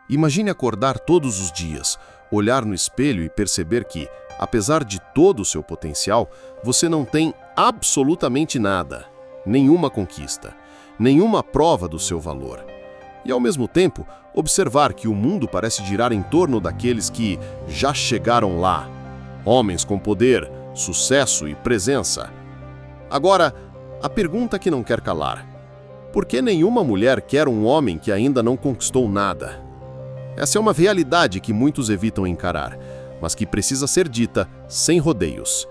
Imagine acordar todos os dias, olhar no espelho e perceber que, apesar de todo o seu potencial, você não tem absolutamente nada, nenhuma conquista, nenhuma prova do seu valor. E, ao mesmo tempo, observar que o mundo parece girar em torno daqueles que já chegaram lá. Homens com poder, sucesso e presença. Agora, a pergunta que não quer calar. Por que nenhuma mulher quer um homem que ainda não conquistou nada? Essa é uma realidade que muitos evitam encarar, mas que precisa ser dita sem rodeios.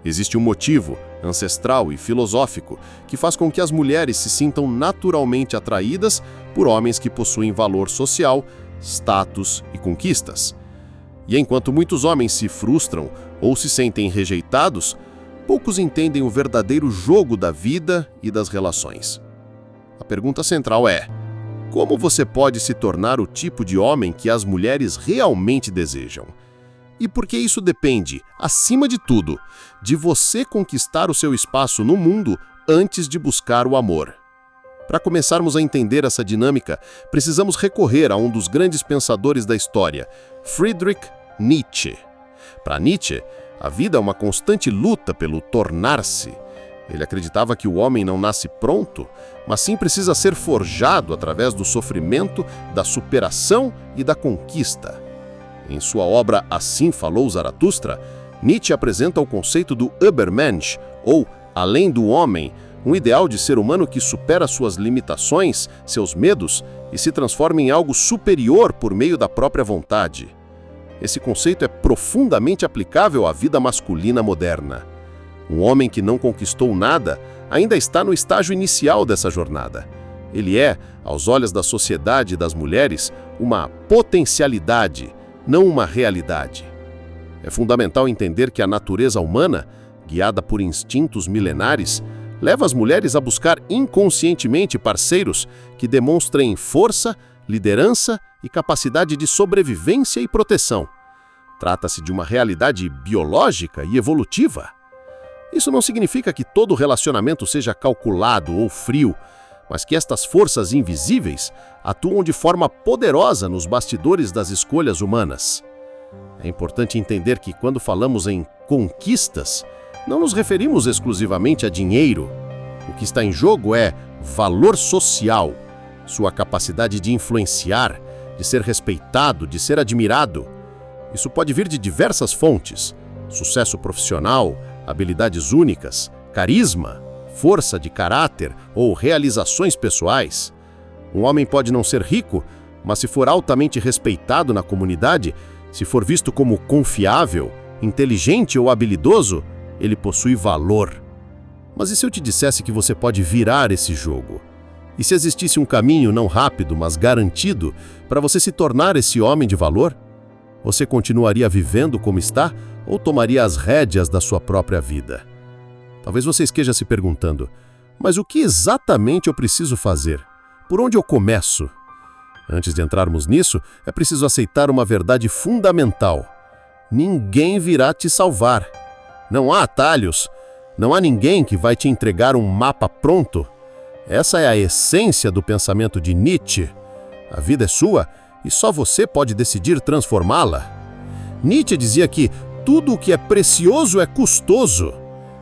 Existe um motivo ancestral e filosófico que faz com que as mulheres se sintam naturalmente atraídas por homens que possuem valor social, status e conquistas. E enquanto muitos homens se frustram ou se sentem rejeitados, poucos entendem o verdadeiro jogo da vida e das relações. A pergunta central é: como você pode se tornar o tipo de homem que as mulheres realmente desejam? E por que isso depende, acima de tudo, de você conquistar o seu espaço no mundo antes de buscar o amor? Para começarmos a entender essa dinâmica, precisamos recorrer a um dos grandes pensadores da história, Friedrich Nietzsche. Para Nietzsche, a vida é uma constante luta pelo tornar-se. Ele acreditava que o homem não nasce pronto, mas sim precisa ser forjado através do sofrimento, da superação e da conquista. Em sua obra Assim Falou Zaratustra, Nietzsche apresenta o conceito do Übermensch, ou além do homem, um ideal de ser humano que supera suas limitações, seus medos e se transforma em algo superior por meio da própria vontade. Esse conceito é profundamente aplicável à vida masculina moderna. Um homem que não conquistou nada ainda está no estágio inicial dessa jornada. Ele é, aos olhos da sociedade e das mulheres, uma potencialidade, não uma realidade. É fundamental entender que a natureza humana, guiada por instintos milenares, leva as mulheres a buscar inconscientemente parceiros que demonstrem força, liderança e capacidade de sobrevivência e proteção. Trata-se de uma realidade biológica e evolutiva. Isso não significa que todo relacionamento seja calculado ou frio, mas que estas forças invisíveis atuam de forma poderosa nos bastidores das escolhas humanas. É importante entender que, quando falamos em conquistas, não nos referimos exclusivamente a dinheiro. O que está em jogo é valor social, sua capacidade de influenciar, de ser respeitado, de ser admirado. Isso pode vir de diversas fontes: sucesso profissional, habilidades únicas, carisma, força de caráter ou realizações pessoais. Um homem pode não ser rico, mas se for altamente respeitado na comunidade, se for visto como confiável, inteligente ou habilidoso, ele possui valor. Mas e se eu te dissesse que você pode virar esse jogo? E se existisse um caminho não rápido, mas garantido, para você se tornar esse homem de valor? Você continuaria vivendo como está ou tomaria as rédeas da sua própria vida? Talvez você esteja se perguntando: mas o que exatamente eu preciso fazer? Por onde eu começo? Antes de entrarmos nisso, é preciso aceitar uma verdade fundamental: ninguém virá te salvar. Não há atalhos. Não há ninguém que vai te entregar um mapa pronto. Essa é a essência do pensamento de Nietzsche. A vida é sua e só você pode decidir transformá-la. Nietzsche dizia que tudo o que é precioso é custoso.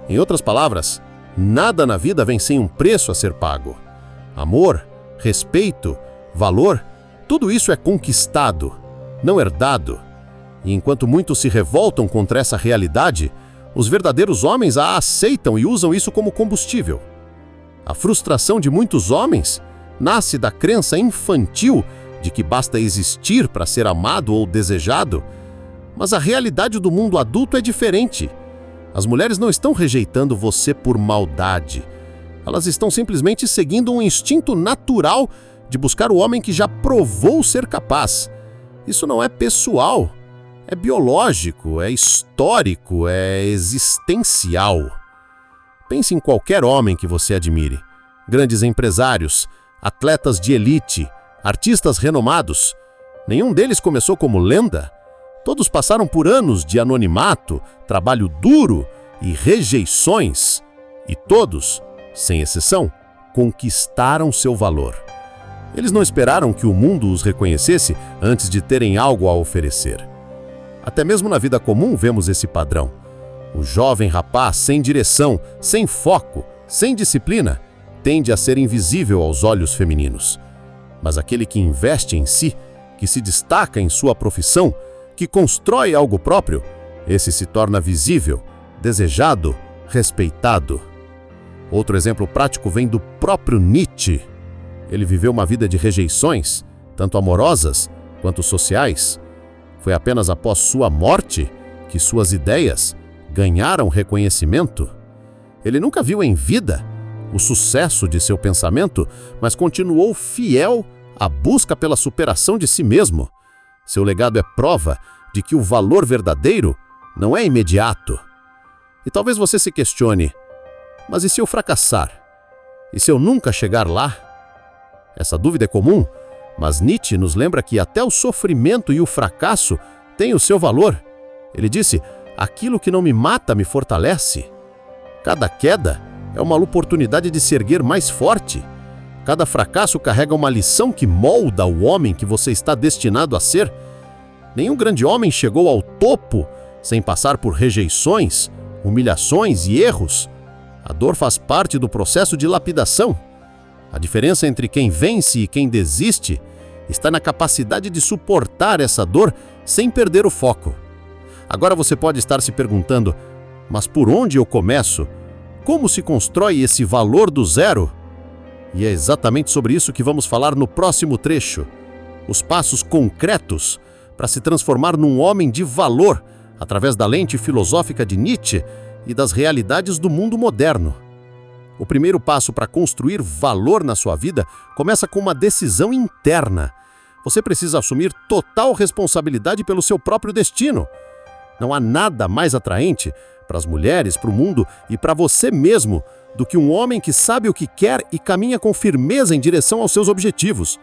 Em outras palavras, nada na vida vem sem um preço a ser pago. Amor, respeito, valor, tudo isso é conquistado, não herdado. E enquanto muitos se revoltam contra essa realidade, os verdadeiros homens a aceitam e usam isso como combustível. A frustração de muitos homens nasce da crença infantil de que basta existir para ser amado ou desejado. Mas a realidade do mundo adulto é diferente. As mulheres não estão rejeitando você por maldade. Elas estão simplesmente seguindo um instinto natural de buscar o homem que já provou ser capaz. Isso não é pessoal. É biológico, é histórico, é existencial. Pense em qualquer homem que você admire. Grandes empresários, atletas de elite, artistas renomados. Nenhum deles começou como lenda. Todos passaram por anos de anonimato, trabalho duro e rejeições. E todos, sem exceção, conquistaram seu valor. Eles não esperaram que o mundo os reconhecesse antes de terem algo a oferecer. Até mesmo na vida comum vemos esse padrão. O jovem rapaz sem direção, sem foco, sem disciplina, tende a ser invisível aos olhos femininos. Mas aquele que investe em si, que se destaca em sua profissão, que constrói algo próprio, esse se torna visível, desejado, respeitado. Outro exemplo prático vem do próprio Nietzsche. Ele viveu uma vida de rejeições, tanto amorosas quanto sociais. Foi apenas após sua morte que suas ideias ganharam reconhecimento. Ele nunca viu em vida o sucesso de seu pensamento, mas continuou fiel à busca pela superação de si mesmo. Seu legado é prova de que o valor verdadeiro não é imediato. E talvez você se questione, mas e se eu fracassar? E se eu nunca chegar lá? Essa dúvida é comum, mas Nietzsche nos lembra que até o sofrimento e o fracasso têm o seu valor. Ele disse, aquilo que não me mata me fortalece. Cada queda é uma oportunidade de se erguer mais forte. Cada fracasso carrega uma lição que molda o homem que você está destinado a ser. Nenhum grande homem chegou ao topo sem passar por rejeições, humilhações e erros. A dor faz parte do processo de lapidação. A diferença entre quem vence e quem desiste está na capacidade de suportar essa dor sem perder o foco. Agora você pode estar se perguntando, mas por onde eu começo? Como se constrói esse valor do zero? E é exatamente sobre isso que vamos falar no próximo trecho. Os passos concretos para se transformar num homem de valor através da lente filosófica de Nietzsche e das realidades do mundo moderno. O primeiro passo para construir valor na sua vida começa com uma decisão interna. Você precisa assumir total responsabilidade pelo seu próprio destino. Não há nada mais atraente para as mulheres, para o mundo e para você mesmo do que um homem que sabe o que quer e caminha com firmeza em direção aos seus objetivos.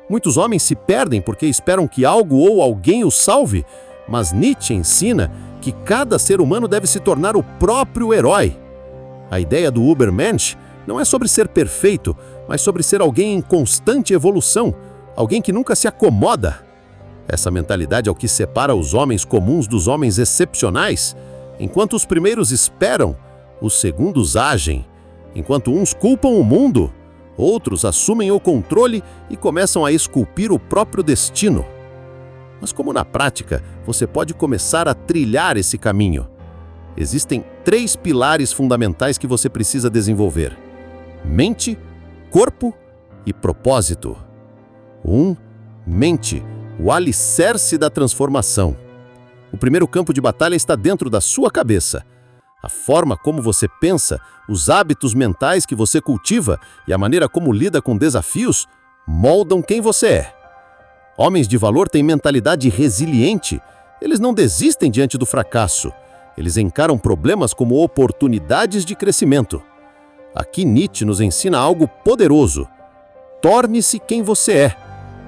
Muitos homens se perdem porque esperam que algo ou alguém os salve, mas Nietzsche ensina que cada ser humano deve se tornar o próprio herói. A ideia do Übermensch não é sobre ser perfeito, mas sobre ser alguém em constante evolução, alguém que nunca se acomoda. Essa mentalidade é o que separa os homens comuns dos homens excepcionais. Enquanto os primeiros esperam, os segundos agem. Enquanto uns culpam o mundo, outros assumem o controle e começam a esculpir o próprio destino. Mas como na prática você pode começar a trilhar esse caminho? Existem 3 pilares fundamentais que você precisa desenvolver: mente, corpo e propósito. 1. Mente, o alicerce da transformação. O primeiro campo de batalha está dentro da sua cabeça. A forma como você pensa, os hábitos mentais que você cultiva e a maneira como lida com desafios moldam quem você é. Homens de valor têm mentalidade resiliente. Eles não desistem diante do fracasso. Eles encaram problemas como oportunidades de crescimento. Aqui Nietzsche nos ensina algo poderoso. Torne-se quem você é.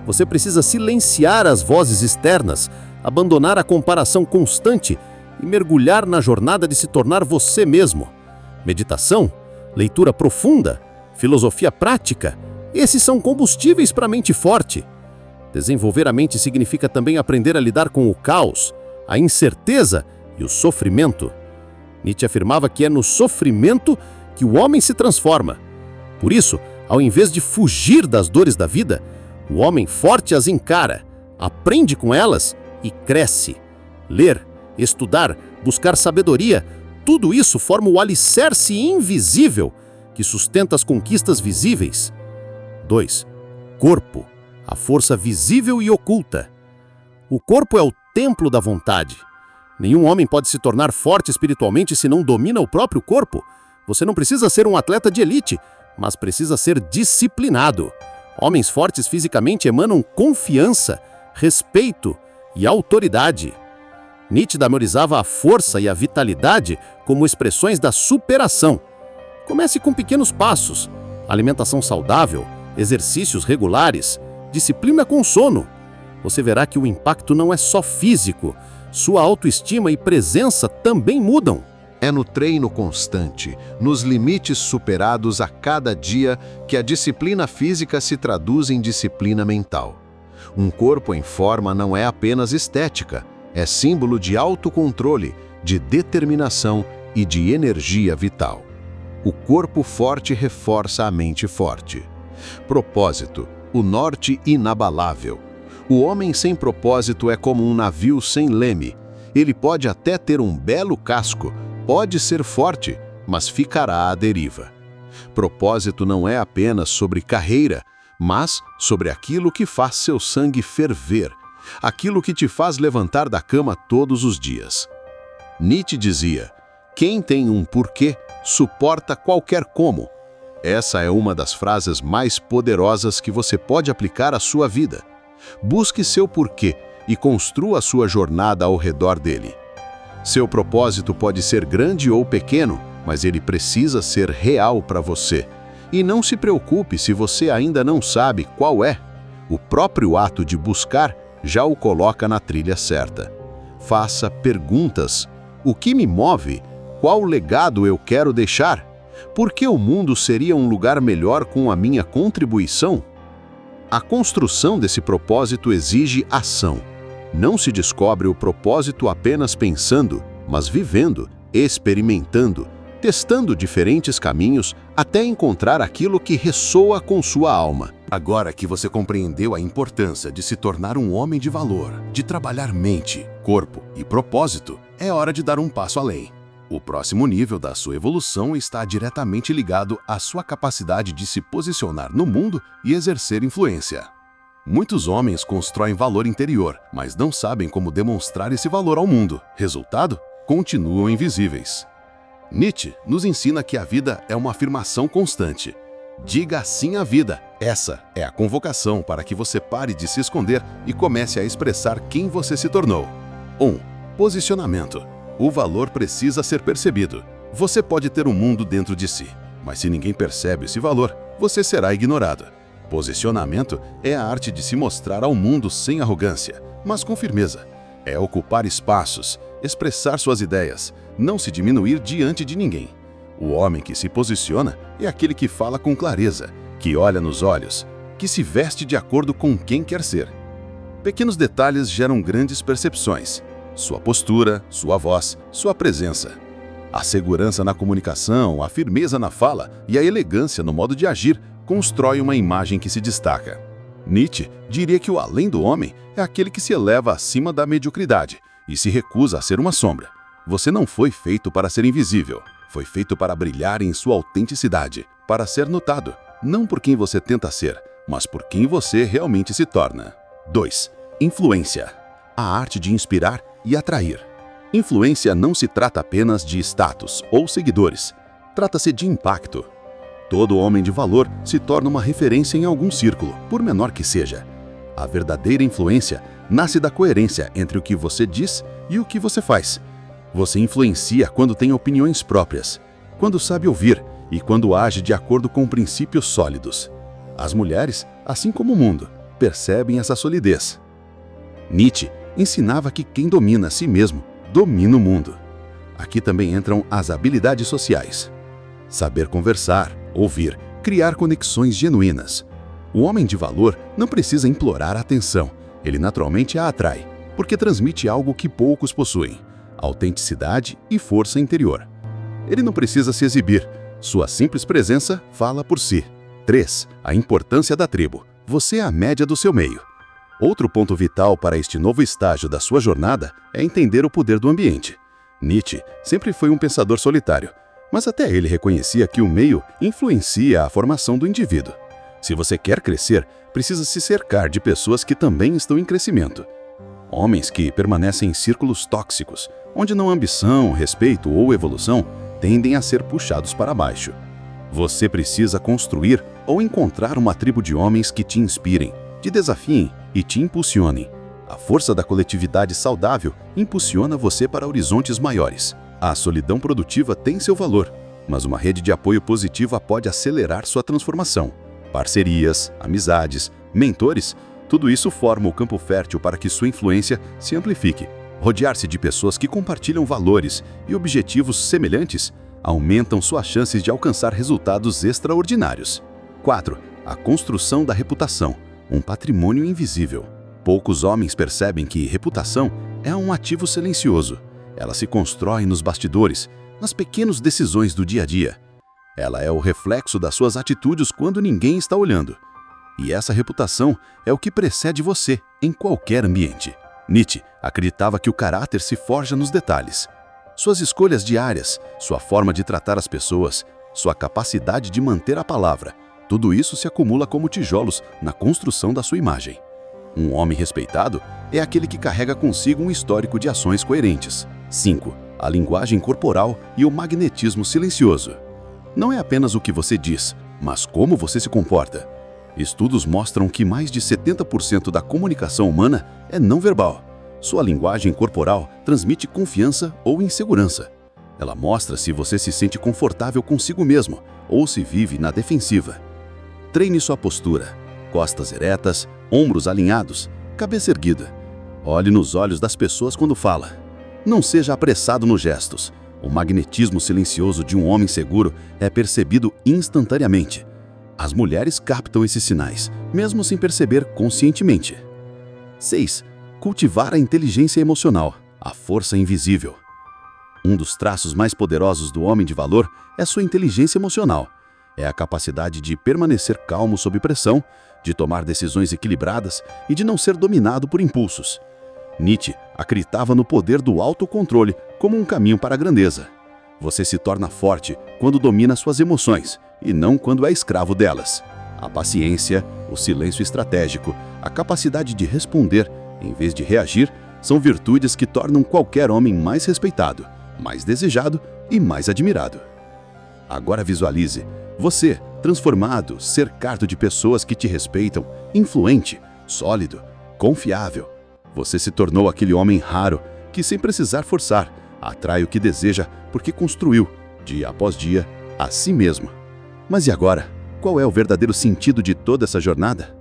Você precisa silenciar as vozes externas, abandonar a comparação constante e mergulhar na jornada de se tornar você mesmo. Meditação, leitura profunda, filosofia prática, esses são combustíveis para a mente forte. Desenvolver a mente significa também aprender a lidar com o caos, a incerteza e o sofrimento. Nietzsche afirmava que é no sofrimento que o homem se transforma. Por isso, ao invés de fugir das dores da vida, o homem forte as encara, aprende com elas e cresce. Ler, estudar, buscar sabedoria, tudo isso forma o alicerce invisível que sustenta as conquistas visíveis. 2. Corpo, a força visível e oculta. O corpo é o templo da vontade. Nenhum homem pode se tornar forte espiritualmente se não domina o próprio corpo. Você não precisa ser um atleta de elite, mas precisa ser disciplinado. Homens fortes fisicamente emanam confiança, respeito e autoridade. Nietzsche glamorizava a força e a vitalidade como expressões da superação. Comece com pequenos passos: alimentação saudável, exercícios regulares, disciplina com sono. Você verá que o impacto não é só físico. Sua autoestima e presença também mudam. É no treino constante, nos limites superados a cada dia, que a disciplina física se traduz em disciplina mental. Um corpo em forma não é apenas estética, é símbolo de autocontrole, de determinação e de energia vital. O corpo forte reforça a mente forte. Propósito, o norte inabalável. O homem sem propósito é como um navio sem leme. Ele pode até ter um belo casco, pode ser forte, mas ficará à deriva. Propósito não é apenas sobre carreira, mas sobre aquilo que faz seu sangue ferver, aquilo que te faz levantar da cama todos os dias. Nietzsche dizia: quem tem um porquê suporta qualquer como. Essa é uma das frases mais poderosas que você pode aplicar à sua vida. Busque seu porquê e construa a sua jornada ao redor dele. Seu propósito pode ser grande ou pequeno, mas ele precisa ser real para você. E não se preocupe se você ainda não sabe qual é. O próprio ato de buscar já o coloca na trilha certa. Faça perguntas. O que me move? Qual legado eu quero deixar? Por que o mundo seria um lugar melhor com a minha contribuição? A construção desse propósito exige ação. Não se descobre o propósito apenas pensando, mas vivendo, experimentando, testando diferentes caminhos até encontrar aquilo que ressoa com sua alma. Agora que você compreendeu a importância de se tornar um homem de valor, de trabalhar mente, corpo e propósito, é hora de dar um passo além. O próximo nível da sua evolução está diretamente ligado à sua capacidade de se posicionar no mundo e exercer influência. Muitos homens constroem valor interior, mas não sabem como demonstrar esse valor ao mundo. Resultado? Continuam invisíveis. Nietzsche nos ensina que a vida é uma afirmação constante. Diga sim à vida. Essa é a convocação para que você pare de se esconder e comece a expressar quem você se tornou. 1. Posicionamento. O valor precisa ser percebido. Você pode ter um mundo dentro de si, mas se ninguém percebe esse valor, você será ignorado. Posicionamento é a arte de se mostrar ao mundo sem arrogância, mas com firmeza. É ocupar espaços, expressar suas ideias, não se diminuir diante de ninguém. O homem que se posiciona é aquele que fala com clareza, que olha nos olhos, que se veste de acordo com quem quer ser. Pequenos detalhes geram grandes percepções. Sua postura, sua voz, sua presença. A segurança na comunicação, a firmeza na fala e a elegância no modo de agir constrói uma imagem que se destaca. Nietzsche diria que o além do homem é aquele que se eleva acima da mediocridade e se recusa a ser uma sombra. Você não foi feito para ser invisível. Foi feito para brilhar em sua autenticidade, para ser notado, não por quem você tenta ser, mas por quem você realmente se torna. 2. Influência. A arte de inspirar e atrair. Influência não se trata apenas de status ou seguidores. Trata-se de impacto. Todo homem de valor se torna uma referência em algum círculo, por menor que seja. A verdadeira influência nasce da coerência entre o que você diz e o que você faz. Você influencia quando tem opiniões próprias, quando sabe ouvir e quando age de acordo com princípios sólidos. As mulheres, assim como o mundo, percebem essa solidez. Nietzsche ensinava que quem domina a si mesmo, domina o mundo. Aqui também entram as habilidades sociais. Saber conversar, ouvir, criar conexões genuínas. O homem de valor não precisa implorar a atenção, ele naturalmente a atrai, porque transmite algo que poucos possuem: autenticidade e força interior. Ele não precisa se exibir, sua simples presença fala por si. 3. A importância da tribo. Você é a média do seu meio. Outro ponto vital para este novo estágio da sua jornada é entender o poder do ambiente. Nietzsche sempre foi um pensador solitário, mas até ele reconhecia que o meio influencia a formação do indivíduo. Se você quer crescer, precisa se cercar de pessoas que também estão em crescimento. Homens que permanecem em círculos tóxicos, onde não há ambição, respeito ou evolução, tendem a ser puxados para baixo. Você precisa construir ou encontrar uma tribo de homens que te inspirem, te desafiem e te impulsionem. A força da coletividade saudável impulsiona você para horizontes maiores. A solidão produtiva tem seu valor, mas uma rede de apoio positiva pode acelerar sua transformação. Parcerias, amizades, mentores, tudo isso forma o campo fértil para que sua influência se amplifique. Rodear-se de pessoas que compartilham valores e objetivos semelhantes aumentam suas chances de alcançar resultados extraordinários. 4. A construção da reputação, um patrimônio invisível. Poucos homens percebem que reputação é um ativo silencioso. Ela se constrói nos bastidores, nas pequenas decisões do dia a dia. Ela é o reflexo das suas atitudes quando ninguém está olhando. E essa reputação é o que precede você em qualquer ambiente. Nietzsche acreditava que o caráter se forja nos detalhes. Suas escolhas diárias, sua forma de tratar as pessoas, sua capacidade de manter a palavra, tudo isso se acumula como tijolos na construção da sua imagem. Um homem respeitado é aquele que carrega consigo um histórico de ações coerentes. 5. A linguagem corporal e o magnetismo silencioso. Não é apenas o que você diz, mas como você se comporta. Estudos mostram que mais de 70% da comunicação humana é não verbal. Sua linguagem corporal transmite confiança ou insegurança. Ela mostra se você se sente confortável consigo mesmo ou se vive na defensiva. Treine sua postura. Costas eretas, ombros alinhados, cabeça erguida. Olhe nos olhos das pessoas quando fala. Não seja apressado nos gestos. O magnetismo silencioso de um homem seguro é percebido instantaneamente. As mulheres captam esses sinais, mesmo sem perceber conscientemente. 6. Cultivar a inteligência emocional, a força invisível. Um dos traços mais poderosos do homem de valor é sua inteligência emocional. É a capacidade de permanecer calmo sob pressão, de tomar decisões equilibradas e de não ser dominado por impulsos. Nietzsche acreditava no poder do autocontrole como um caminho para a grandeza. Você se torna forte quando domina suas emoções e não quando é escravo delas. A paciência, o silêncio estratégico, a capacidade de responder em vez de reagir são virtudes que tornam qualquer homem mais respeitado, mais desejado e mais admirado. Agora visualize você transformado, cercado de pessoas que te respeitam, influente, sólido, confiável. Você se tornou aquele homem raro que, sem precisar forçar, atrai o que deseja porque construiu, dia após dia, a si mesmo. Mas e agora? Qual é o verdadeiro sentido de toda essa jornada?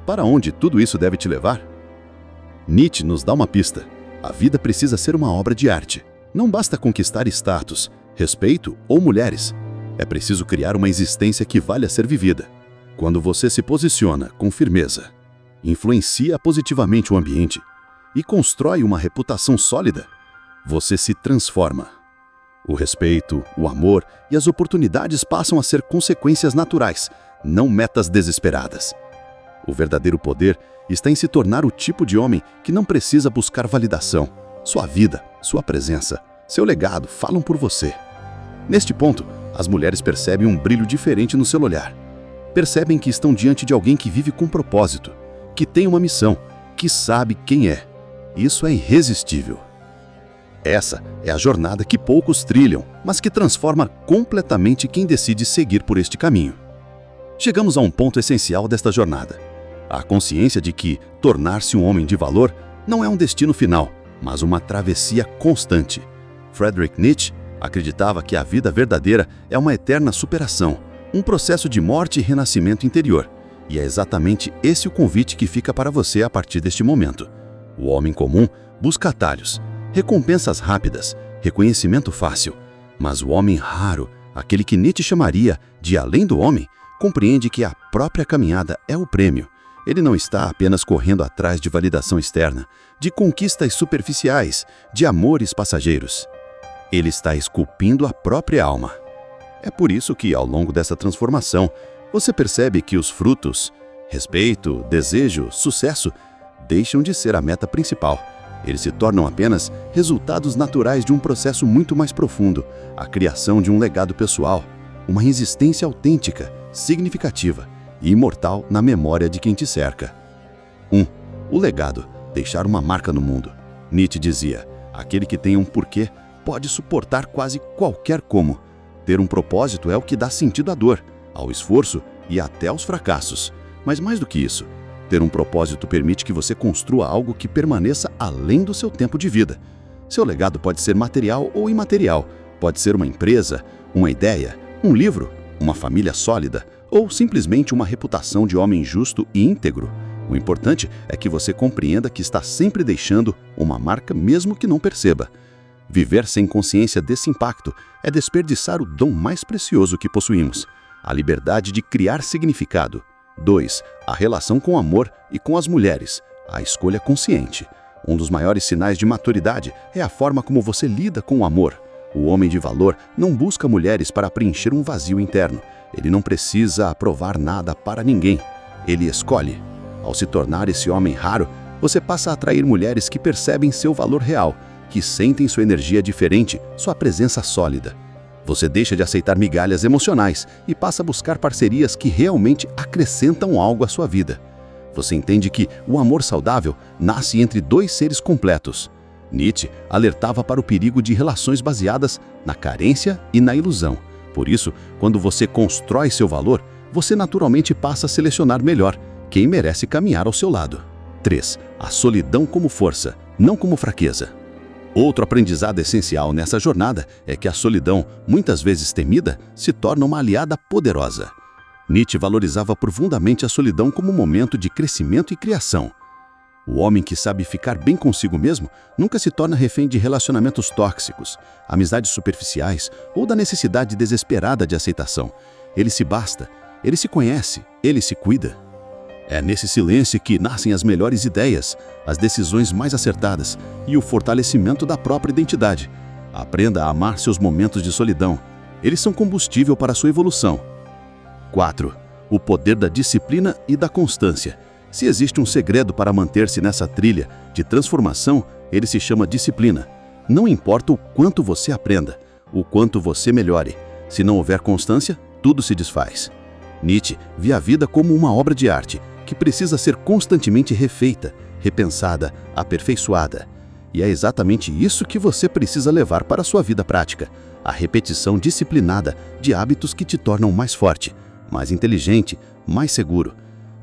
Para onde tudo isso deve te levar? Nietzsche nos dá uma pista. A vida precisa ser uma obra de arte. Não basta conquistar status, respeito ou mulheres. É preciso criar uma existência que valha ser vivida. Quando você se posiciona com firmeza, influencia positivamente o ambiente e constrói uma reputação sólida, você se transforma. O respeito, o amor e as oportunidades passam a ser consequências naturais, não metas desesperadas. O verdadeiro poder está em se tornar o tipo de homem que não precisa buscar validação. Sua vida, sua presença, seu legado falam por você. Neste ponto, as mulheres percebem um brilho diferente no seu olhar. Percebem que estão diante de alguém que vive com propósito, que tem uma missão, que sabe quem é. Isso é irresistível. Essa é a jornada que poucos trilham, mas que transforma completamente quem decide seguir por este caminho. Chegamos a um ponto essencial desta jornada. A consciência de que tornar-se um homem de valor não é um destino final, mas uma travessia constante. Friedrich Nietzsche acreditava que a vida verdadeira é uma eterna superação, um processo de morte e renascimento interior. E é exatamente esse o convite que fica para você a partir deste momento. O homem comum busca atalhos, recompensas rápidas, reconhecimento fácil. Mas o homem raro, aquele que Nietzsche chamaria de além do homem, compreende que a própria caminhada é o prêmio. Ele não está apenas correndo atrás de validação externa, de conquistas superficiais, de amores passageiros. Ele está esculpindo a própria alma. É por isso que, ao longo dessa transformação, você percebe que os frutos, respeito, desejo, sucesso, deixam de ser a meta principal. Eles se tornam apenas resultados naturais de um processo muito mais profundo, a criação de um legado pessoal, uma resistência autêntica, significativa e imortal na memória de quem te cerca. 1. O legado, deixar uma marca no mundo. Nietzsche dizia, aquele que tem um porquê pode suportar quase qualquer como. Ter um propósito é o que dá sentido à dor, ao esforço e até aos fracassos. Mas mais do que isso, ter um propósito permite que você construa algo que permaneça além do seu tempo de vida. Seu legado pode ser material ou imaterial, pode ser uma empresa, uma ideia, um livro, uma família sólida ou simplesmente uma reputação de homem justo e íntegro. O importante é que você compreenda que está sempre deixando uma marca mesmo que não perceba. Viver sem consciência desse impacto é desperdiçar o dom mais precioso que possuímos, a liberdade de criar significado. 2. A relação com o amor e com as mulheres, a escolha consciente. Um dos maiores sinais de maturidade é a forma como você lida com o amor. O homem de valor não busca mulheres para preencher um vazio interno. Ele não precisa aprovar nada para ninguém. Ele escolhe. Ao se tornar esse homem raro, você passa a atrair mulheres que percebem seu valor real, que sentem sua energia diferente, sua presença sólida. Você deixa de aceitar migalhas emocionais e passa a buscar parcerias que realmente acrescentam algo à sua vida. Você entende que o amor saudável nasce entre dois seres completos. Nietzsche alertava para o perigo de relações baseadas na carência e na ilusão. Por isso, quando você constrói seu valor, você naturalmente passa a selecionar melhor quem merece caminhar ao seu lado. 3. A solidão como força, não como fraqueza. Outro aprendizado essencial nessa jornada é que a solidão, muitas vezes temida, se torna uma aliada poderosa. Nietzsche valorizava profundamente a solidão como um momento de crescimento e criação. O homem que sabe ficar bem consigo mesmo nunca se torna refém de relacionamentos tóxicos, amizades superficiais ou da necessidade desesperada de aceitação. Ele se basta, ele se conhece, ele se cuida. É nesse silêncio que nascem as melhores ideias, as decisões mais acertadas e o fortalecimento da própria identidade. Aprenda a amar seus momentos de solidão. Eles são combustível para a sua evolução. 4. O poder da disciplina e da constância. Se existe um segredo para manter-se nessa trilha de transformação, ele se chama disciplina. Não importa o quanto você aprenda, o quanto você melhore. Se não houver constância, tudo se desfaz. Nietzsche via a vida como uma obra de arte, que precisa ser constantemente refeita, repensada, aperfeiçoada. E é exatamente isso que você precisa levar para a sua vida prática, a repetição disciplinada de hábitos que te tornam mais forte, mais inteligente, mais seguro.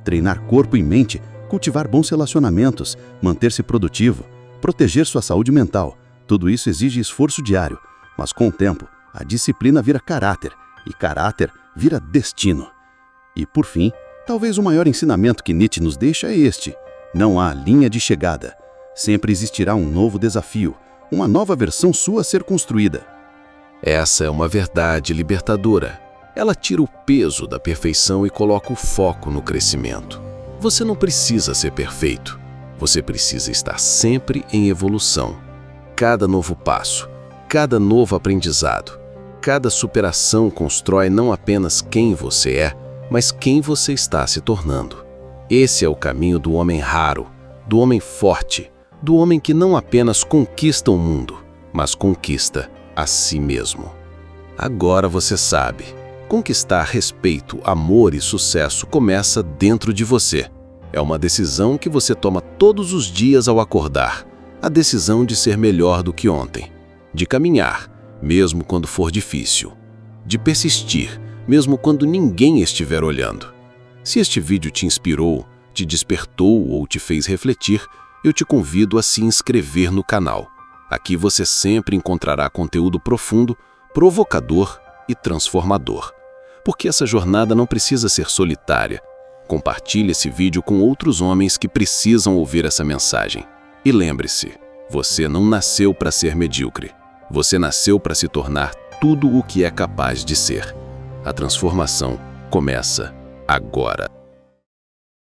Treinar corpo e mente, cultivar bons relacionamentos, manter-se produtivo, proteger sua saúde mental. Tudo isso exige esforço diário, mas com o tempo, a disciplina vira caráter, e caráter vira destino. E por fim, talvez o maior ensinamento que Nietzsche nos deixa é este: não há linha de chegada. Sempre existirá um novo desafio, uma nova versão sua a ser construída. Essa é uma verdade libertadora. Ela tira o peso da perfeição e coloca o foco no crescimento. Você não precisa ser perfeito. Você precisa estar sempre em evolução. Cada novo passo, cada novo aprendizado, cada superação constrói não apenas quem você é, mas quem você está se tornando. Esse é o caminho do homem raro, do homem forte, do homem que não apenas conquista o mundo, mas conquista a si mesmo. Agora você sabe, conquistar respeito, amor e sucesso começa dentro de você. É uma decisão que você toma todos os dias ao acordar, a decisão de ser melhor do que ontem, de caminhar, mesmo quando for difícil, de persistir, mesmo quando ninguém estiver olhando. Se este vídeo te inspirou, te despertou ou te fez refletir, eu te convido a se inscrever no canal. Aqui você sempre encontrará conteúdo profundo, provocador e transformador. Porque essa jornada não precisa ser solitária. Compartilhe esse vídeo com outros homens que precisam ouvir essa mensagem. E lembre-se, você não nasceu para ser medíocre. Você nasceu para se tornar tudo o que é capaz de ser. A transformação começa agora.